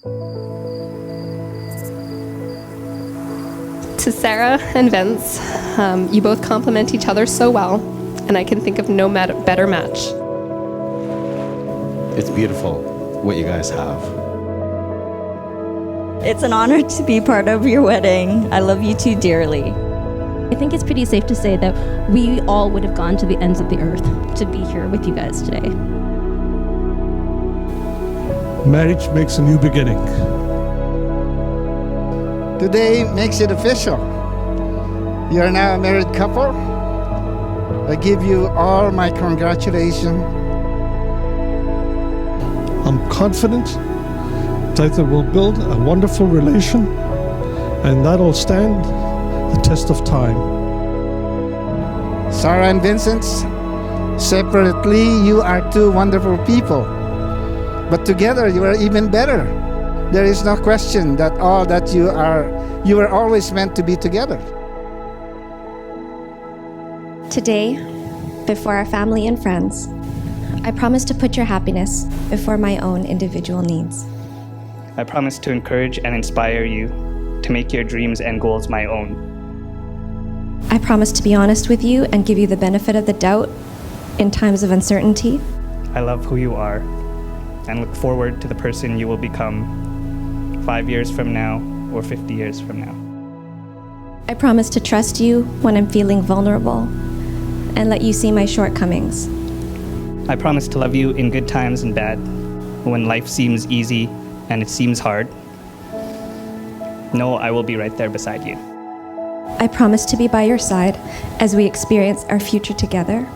To Sarah and Vince, you both complement each other so well, and I can think of no better match. It's beautiful what you guys have. It's an honor to be part of your wedding. I love you two dearly. I think it's pretty safe to say that we all would have gone to the ends of the earth to be here with you guys today. Marriage makes a new beginning. Today makes it official. You are now a married couple. I give you all my congratulations. I'm confident that they will build a wonderful relation, and that'll stand the test of time. Sarah and Vincent, separately you are two wonderful people, but together you are even better. There is no question that all that you were always meant to be together. Today, before our family and friends, I promise to put your happiness before my own individual needs. I promise to encourage and inspire you to make your dreams and goals my own. I promise to be honest with you and give you the benefit of the doubt in times of uncertainty. I love who you are and look forward to the person you will become 5 years from now or 50 years from now. I promise to trust you when I'm feeling vulnerable and let you see my shortcomings. I promise to love you in good times and bad, when life seems easy and it seems hard. Know I will be right there beside you. I promise to be by your side as we experience our future together,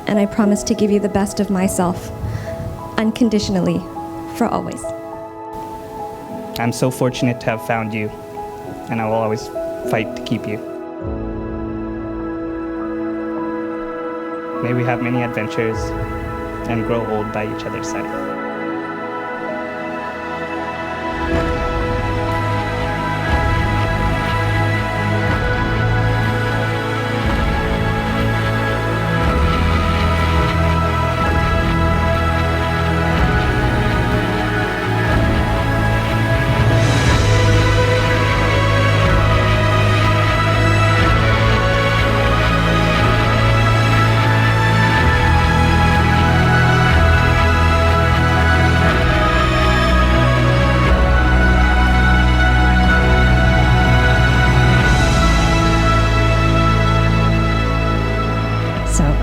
and I promise to give you the best of myself, unconditionally, for always. I'm so fortunate to have found you, and I will always fight to keep you. May we have many adventures and grow old by each other's side.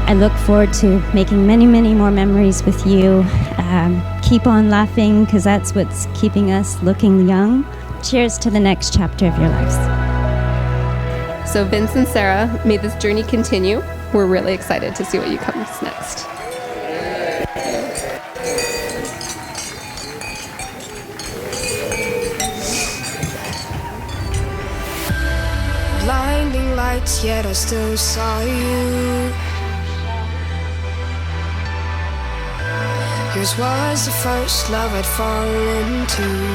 I look forward to making many, many more memories with you. Keep on laughing, because that's what's keeping us looking young. Cheers to the next chapter of your lives. So Vince and Sarah, may this journey continue. We're really excited to see what comes next. Blinding lights, yet I still saw you. Yours was the first love I'd fallen into.